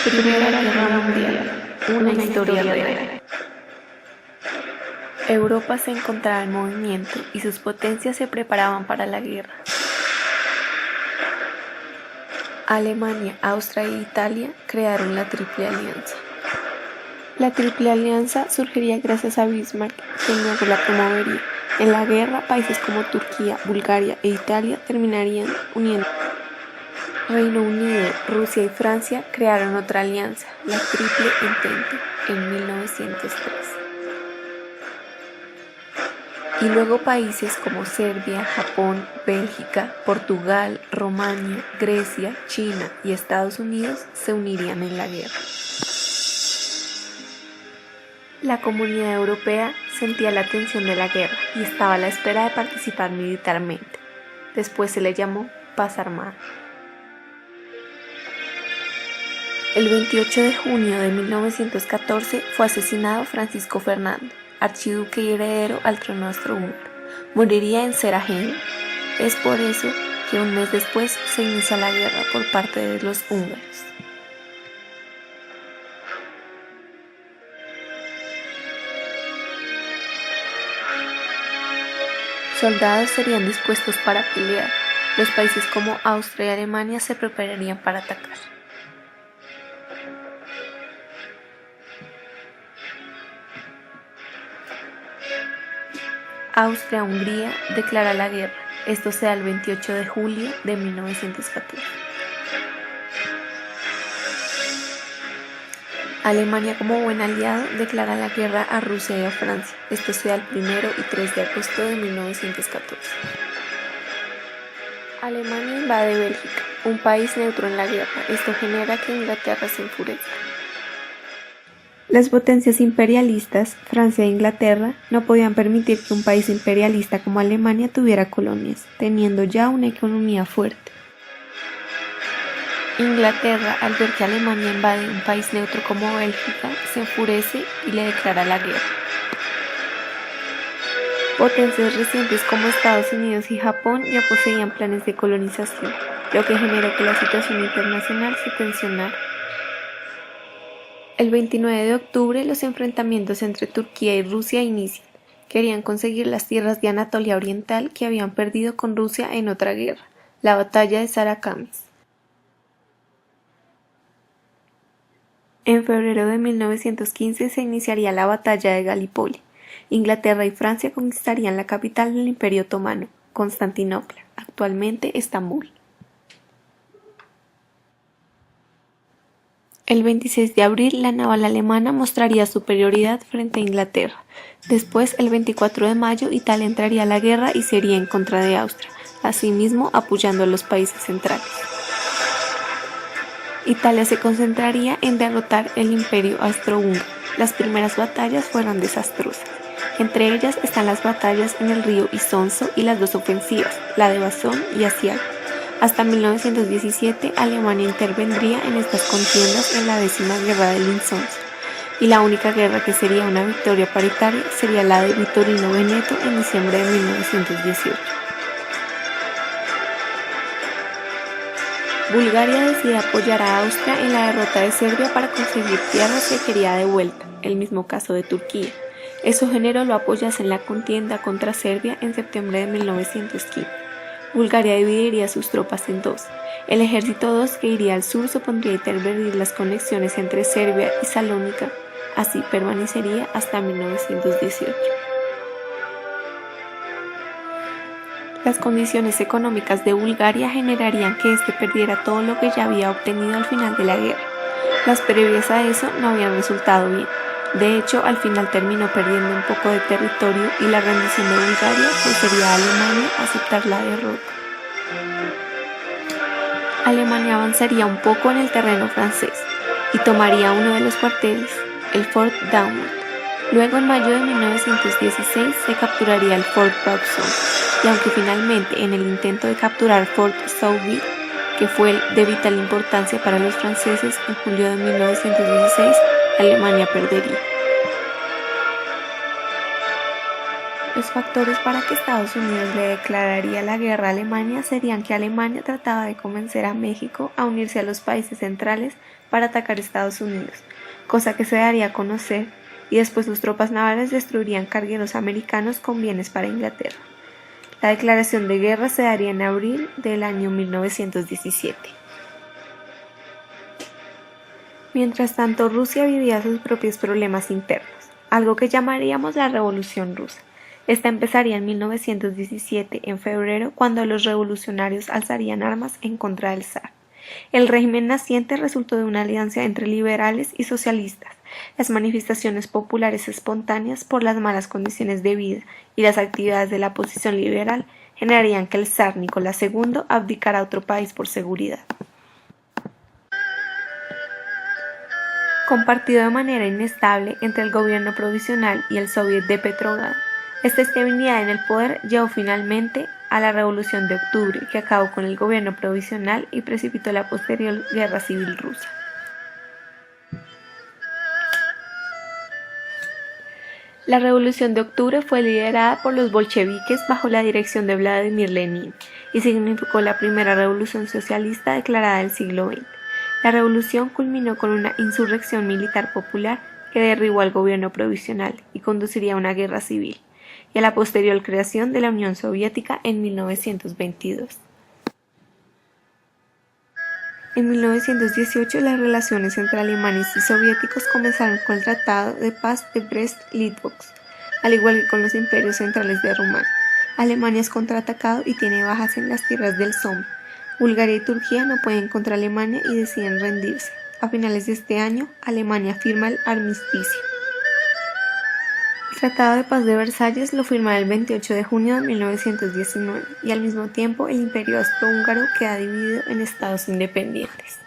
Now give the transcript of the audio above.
Primera Guerra Mundial, una historia real. Europa se encontraba en movimiento y sus potencias se preparaban para la guerra. Alemania, Austria e Italia crearon la Triple Alianza. La Triple Alianza surgiría gracias a Bismarck, quien luego la promovería. En la guerra, países como Turquía, Bulgaria e Italia terminarían uniendo. Reino Unido, Rusia y Francia crearon otra alianza, la Triple Entente, en 1903. Y luego países como Serbia, Japón, Bélgica, Portugal, Rumania, Grecia, China y Estados Unidos se unirían en la guerra. La comunidad europea sentía la tensión de la guerra y estaba a la espera de participar militarmente. Después se le llamó paz armada. El 28 de junio de 1914 fue asesinado Francisco Fernando, archiduque y heredero al trono austrohúngaro. Moriría en Seraing. Es por eso que un mes después se inicia la guerra por parte de los húngaros. Soldados serían dispuestos para pelear. Los países como Austria y Alemania se prepararían para atacar. Austria-Hungría declara la guerra. Esto se da el 28 de julio de 1914. Alemania, como buen aliado, declara la guerra a Rusia y a Francia. Esto se da el 1 y 3 de agosto de 1914. Alemania invade Bélgica, un país neutro en la guerra. Esto genera que Inglaterra se enfurezca. Las potencias imperialistas, Francia e Inglaterra, no podían permitir que un país imperialista como Alemania tuviera colonias, teniendo ya una economía fuerte. Inglaterra, al ver que Alemania invade un país neutro como Bélgica, se enfurece y le declara la guerra. Potencias recientes como Estados Unidos y Japón ya poseían planes de colonización, lo que generó que la situación internacional se tensionara. El 29 de octubre los enfrentamientos entre Turquía y Rusia inician. Querían conseguir las tierras de Anatolia Oriental que habían perdido con Rusia en otra guerra, la batalla de Sarıkamış. En febrero de 1915 se iniciaría la batalla de Galípoli. Inglaterra y Francia conquistarían la capital del Imperio Otomano, Constantinopla, actualmente Estambul. El 26 de abril, la naval alemana mostraría superioridad frente a Inglaterra. Después, el 24 de mayo, Italia entraría a la guerra y se iría en contra de Austria, asimismo apoyando a los países centrales. Italia se concentraría en derrotar el Imperio austrohúngaro. Las primeras batallas fueron desastrosas. Entre ellas están las batallas en el río Isonzo y las dos ofensivas, la de Basón y Asiago. Hasta 1917, Alemania intervendría en estas contiendas en la 10ª Guerra del Isonzo, y la única guerra que sería una victoria para Italia sería la de Vittorino Veneto en diciembre de 1918. Bulgaria decide apoyar a Austria en la derrota de Serbia para conseguir tierras que quería de vuelta, el mismo caso de Turquía. Eso generó lo apoyas en la contienda contra Serbia en septiembre de 1915. Bulgaria dividiría sus tropas en dos. El ejército 2, que iría al sur, supondría intervenir las conexiones entre Serbia y Salónica. Así permanecería hasta 1918. Las condiciones económicas de Bulgaria generarían que éste perdiera todo lo que ya había obtenido al final de la guerra. Las previas a eso no habían resultado bien. De hecho, al final terminó perdiendo un poco de territorio y la rendición de Bulgaria forzaría a Alemania a aceptar la derrota. Alemania avanzaría un poco en el terreno francés y tomaría uno de los cuarteles, el Fort Douaumont. Luego, en mayo de 1916, se capturaría el Fort Bautzen, y aunque finalmente en el intento de capturar Fort Souville, que fue de vital importancia para los franceses, en julio de 1916, Alemania perdería. Los factores para que Estados Unidos le declararía la guerra a Alemania serían que Alemania trataba de convencer a México a unirse a los países centrales para atacar a Estados Unidos, cosa que se daría a conocer, y después sus tropas navales destruirían cargueros americanos con bienes para Inglaterra. La declaración de guerra se daría en abril del año 1917. Mientras tanto, Rusia vivía sus propios problemas internos, algo que llamaríamos la Revolución Rusa. Esta empezaría en 1917, en febrero, cuando los revolucionarios alzarían armas en contra del zar. El régimen naciente resultó de una alianza entre liberales y socialistas. Las manifestaciones populares espontáneas por las malas condiciones de vida y las actividades de la oposición liberal generarían que el zar Nicolás II abdicara a otro país por seguridad. Compartido de manera inestable entre el gobierno provisional y el Soviet de Petrogrado, esta estabilidad en el poder llevó finalmente a la Revolución de Octubre, que acabó con el gobierno provisional y precipitó la posterior Guerra Civil Rusa. La Revolución de Octubre fue liderada por los bolcheviques bajo la dirección de Vladimir Lenin y significó la primera revolución socialista declarada del siglo XX. La revolución culminó con una insurrección militar popular que derribó al gobierno provisional y conduciría a una guerra civil, y a la posterior creación de la Unión Soviética en 1922. En 1918 las relaciones entre alemanes y soviéticos comenzaron con el Tratado de Paz de Brest-Litovsk, al igual que con los imperios centrales de Rumania. Alemania es contraatacado y tiene bajas en las tierras del Somme. Bulgaria y Turquía no pueden contra Alemania y deciden rendirse. A finales de este año, Alemania firma el armisticio. El Tratado de Paz de Versalles lo firma el 28 de junio de 1919 y al mismo tiempo el Imperio Austrohúngaro queda dividido en estados independientes.